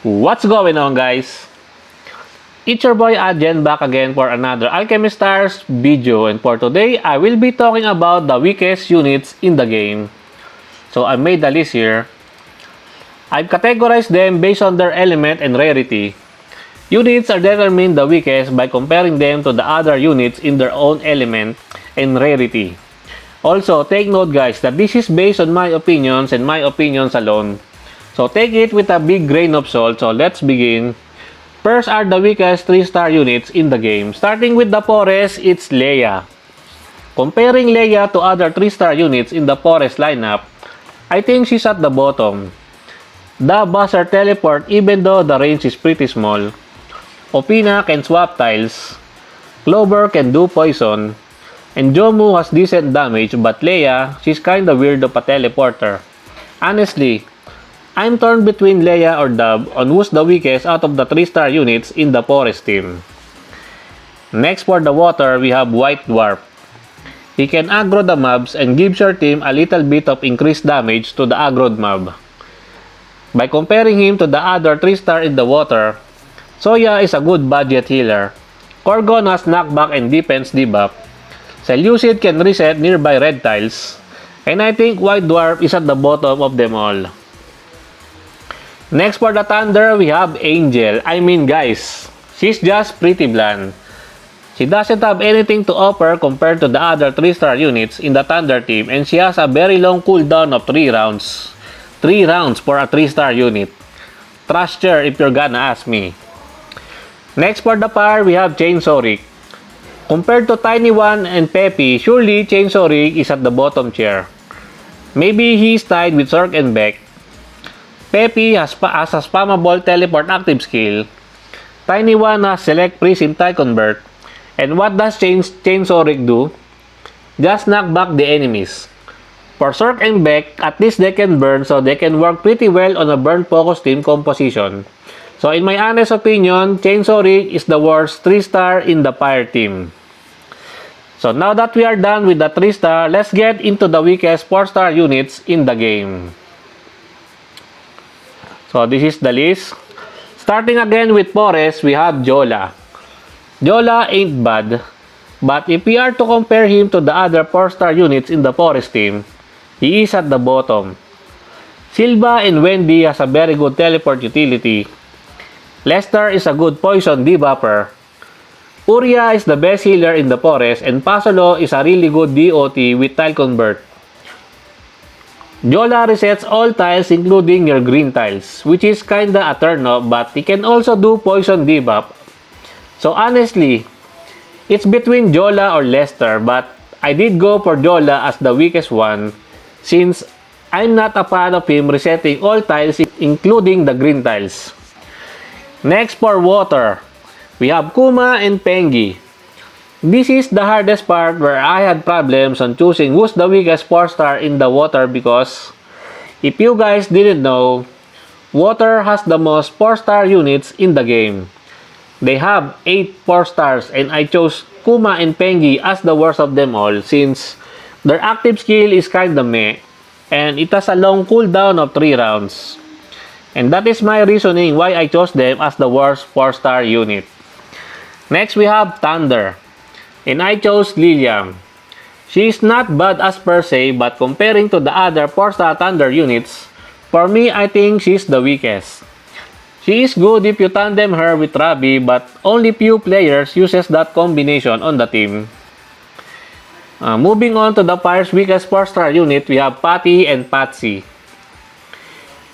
What's going on, guys? It's your boy Adjen back again for another Alchemy Stars video, and for today I will be talking about the weakest units in the game. So I made a list here. I've categorized them based on their element and rarity. Units are determined the weakest by comparing them to the other units in their own element and rarity. Also, take note guys that this is based on my opinions and my opinions alone. So take it with a big grain of salt. So let's begin. First are the weakest 3-star units in the game. Starting with the Forest, it's Leia. Comparing Leia to other 3-star units in the Forest lineup, I think she's at the bottom. The Buzzer teleport even though the range is pretty small. Opina can swap tiles. Clover can do poison. And Jomu has decent damage, but Leia, she's kinda weird of a teleporter. Honestly, I'm torn between Leia or Dub on who's the weakest out of the 3-star units in the Forest team. Next for the water, we have White Dwarf. He can aggro the mobs and gives your team a little bit of increased damage to the aggroed mob. By comparing him to the other 3-star in the water, Soya is a good budget healer. Corgon has knockback and defense debuff. Seleucid can reset nearby red tiles. And I think White Dwarf is at the bottom of them all. Next for the Thunder, we have Angel. I mean guys, she's just pretty bland. She doesn't have anything to offer compared to the other 3-star units in the Thunder team, and she has a very long cooldown of 3 rounds. 3 rounds for a 3-star unit. Trust her if you're gonna ask me. Next for the Fire, we have Chainsaw Rick. Compared to Tiny One and Peppy, surely Chainsaw Rick is at the bottom tier. Maybe he's tied with Zork and Beck. Peppy has a spammable teleport active skill. Tiny One has select prism tile convert. And what does Chainsaw Rick do? Just knock back the enemies. For Zork and Beck, at least they can burn, so they can work pretty well on a burn focus team composition. So in my honest opinion, Chainsaw Rick is the worst 3-star in the Fire team. So now that we are done with the 3-star, let's get into the weakest 4-star units in the game. So this is the list. Starting again with Forest, we have Jola. Jola ain't bad, but if we are to compare him to the other 4-star units in the Forest team, he is at the bottom. Silva and Wendy has a very good teleport utility. Lester is a good poison debuffer. Uria is the best healer in the Forest, and Pasolo is a really good DOT with tile convert. Jola resets all tiles including your green tiles, which is kinda a turn off, but he can also do poison debuff. So honestly, it's between Jola or Lester, but I did go for Jola as the weakest one since I'm not a fan of him resetting all tiles including the green tiles. Next for water, we have Kuma and Pengi. This is the hardest part where I had problems on choosing who's the weakest 4-star in the water because if you guys didn't know, water has the most 4-star units in the game. They have 8 4-stars and I chose Kuma and Pengi as the worst of them all since their active skill is kinda meh and it has a long cooldown of 3 rounds. And that is my reasoning why I chose them as the worst 4-star unit. Next we have Thunder. And I chose Lilium. She is not badass per se, but comparing to the other 4-star Thunder units, for me I think she's the weakest. She is good if you tandem her with Rabi, but only few players uses that combination on the team. Moving on to the Fire's weakest 4-star unit, we have Patty and Patsy.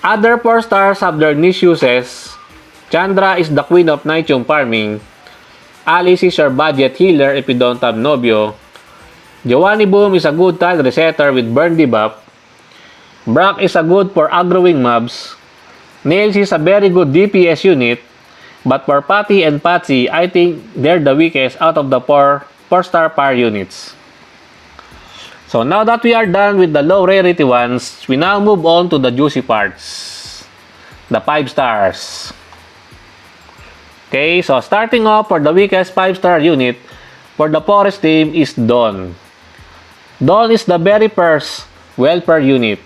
Other 4-stars have their niche uses. Chandra is the queen of Nitium farming. Alice is your budget healer if you don't have Nobio. Giovanni Boom is a good tile resetter with burn debuff. Brock is a good for aggroing mobs. Nails is a very good DPS unit. But for Patty and Patsy, I think they're the weakest out of the 4-star Fire units. So now that we are done with the low rarity ones, we now move on to the juicy parts. The 5 stars. Okay, so starting off for the weakest 5-star unit for the Forest team is Dawn. Dawn is the very first welfare unit.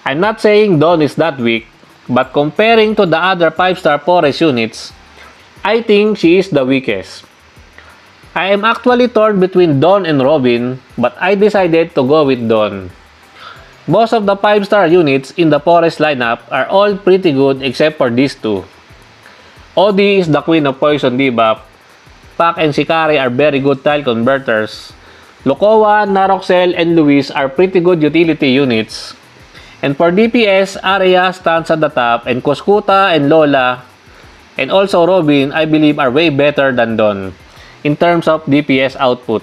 I'm not saying Dawn is that weak, But comparing to the other 5-star forest units, I think she is the weakest. I am actually torn between Dawn and Robin, but I decided to go with Dawn. Most of the 5-star units in the forest lineup are all pretty good except for these two. Odie is the queen of poison debuff. Pac and Shikari are very good tile converters. Lokowa, Naroxel, and Luis are pretty good utility units. And for DPS, Arya stands at the top, and Kuskuta and Lola, and also Robin, I believe are way better than Dawn in terms of DPS output.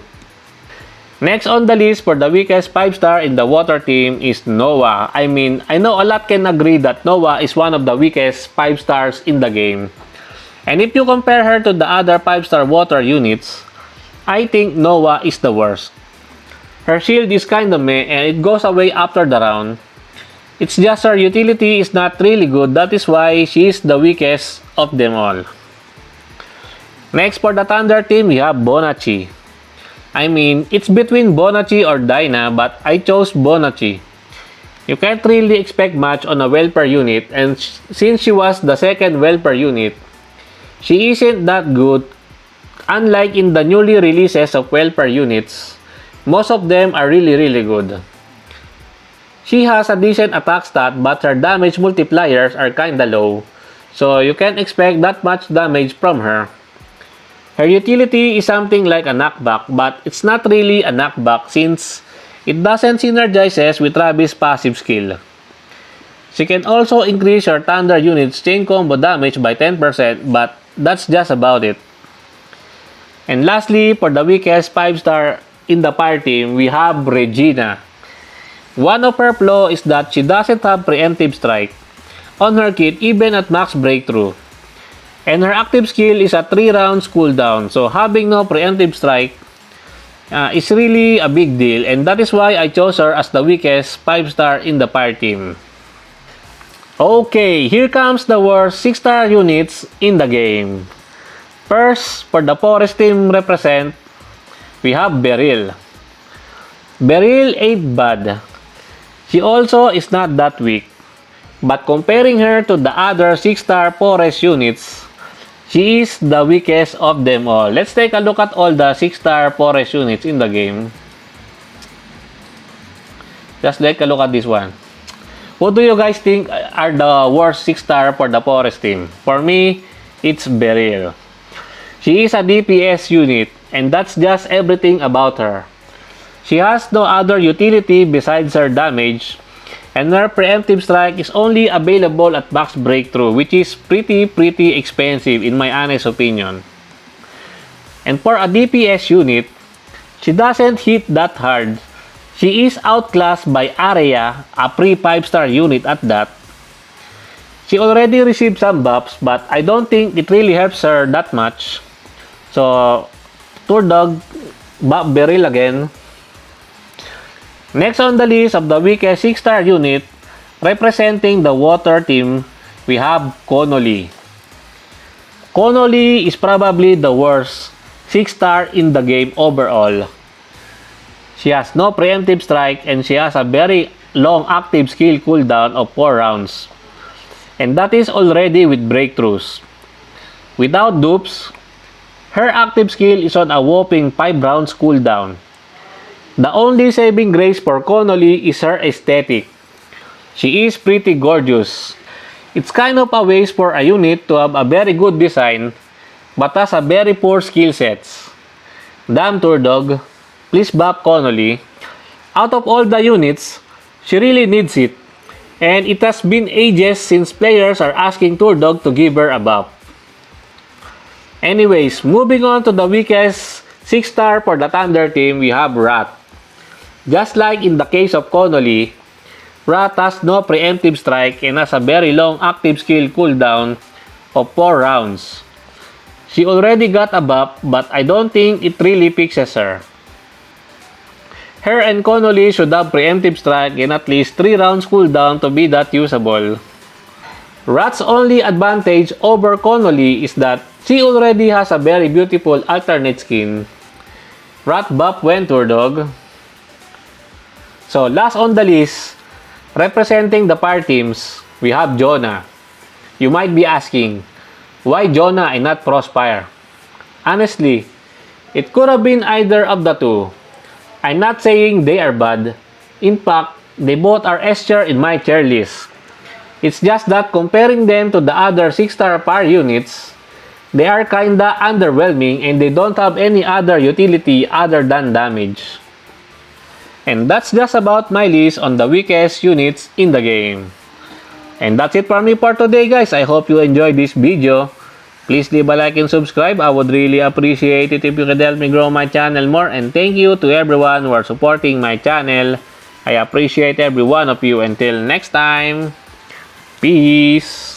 Next on the list for the weakest 5-star in the water team is Noah. I mean, I know a lot can agree that Noah is one of the weakest 5-stars in the game. And if you compare her to the other 5-star water units, I think Noah is the worst. Her shield is kinda meh and it goes away after the round. It's just her utility is not really good, that is why she is the weakest of them all. Next for the Thunder team, we have Bonacci. I mean, it's between Bonacci or Dinah, but I chose Bonacci. You can't really expect much on a welper unit, and since she was the second welper unit, she isn't that good. Unlike in the newly releases of welper units, most of them are really good. She has a decent attack stat, but her damage multipliers are kinda low, so you can't expect that much damage from her. Her utility is something like a knockback, but it's not really a knockback since it doesn't synergizes with Rabi's passive skill. She can also increase your Thunder unit's chain combo damage by 10%, but that's just about it. And lastly, for the weakest 5-star in the fire team, we have Regina. One of her flaws is that she doesn't have preemptive strike on her kit even at max breakthrough. And her active skill is a 3 rounds cooldown, so having no preemptive strike is really a big deal, and that is why I chose her as the weakest 5-star in the fire team. Okay, here comes the worst 6-star units in the game. First, for the forest team represent, we have Beryl. Beryl ain't bad. She also is not that weak, but comparing her to the other 6-star forest units, she is the weakest of them all. Let's take a look at all the 6-star forest units in the game. Just take a look at this one. Who do you guys think are the worst 6-star for the forest team? For me, it's Beryl. She is a DPS unit, and that's just everything about her. She has no other utility besides her damage, and her preemptive strike is only available at max breakthrough, which is pretty expensive in my honest opinion. And for a DPS unit, she doesn't hit that hard. She is outclassed by Arya, a pre-5-star unit at that. She already received some buffs, but I don't think it really helps her that much. So, Turdog, buff Beryl again. Next on the list of the weakest 6-star unit, representing the water team, we have Connolly. Connolly is probably the worst 6-star in the game overall. She has no preemptive strike and she has a very long active skill cooldown of 4 rounds. And that is already with breakthroughs. Without dupes, her active skill is on a whopping 5 rounds cooldown. The only saving grace for Connolly is her aesthetic. She is pretty gorgeous. It's kind of a waste for a unit to have a very good design but has a very poor skill sets. Damn Turdog, please buff Connolly. Out of all the units, she really needs it. And it has been ages since players are asking Turdog to give her a buff. Anyways, moving on to the weakest 6-star for the Thunder team, we have Rat. Just like in the case of Connolly, Rat has no preemptive strike and has a very long active skill cooldown of 4 rounds. She already got a buff, but I don't think it really fixes her. Her and Connolly should have preemptive strike and at least 3 rounds cooldown to be that usable. Rat's only advantage over Connolly is that she already has a very beautiful alternate skin. Rat buff Turdog. So last on the list, representing the fire teams, we have Jonah. You might be asking, why Jonah and not Crossfire? Honestly, it could have been either of the two. I'm not saying they are bad. In fact, they both are S tier in my tier list. It's just that comparing them to the other 6-star fire units, they are kinda underwhelming and they don't have any other utility other than damage. And that's just about my list on the weakest units in the game. And that's it for me for today, guys. I hope you enjoyed this video. Please leave a like and subscribe. I would really appreciate it if you could help me grow my channel more. And thank you to everyone who are supporting my channel. I appreciate every one of you. Until next time, peace!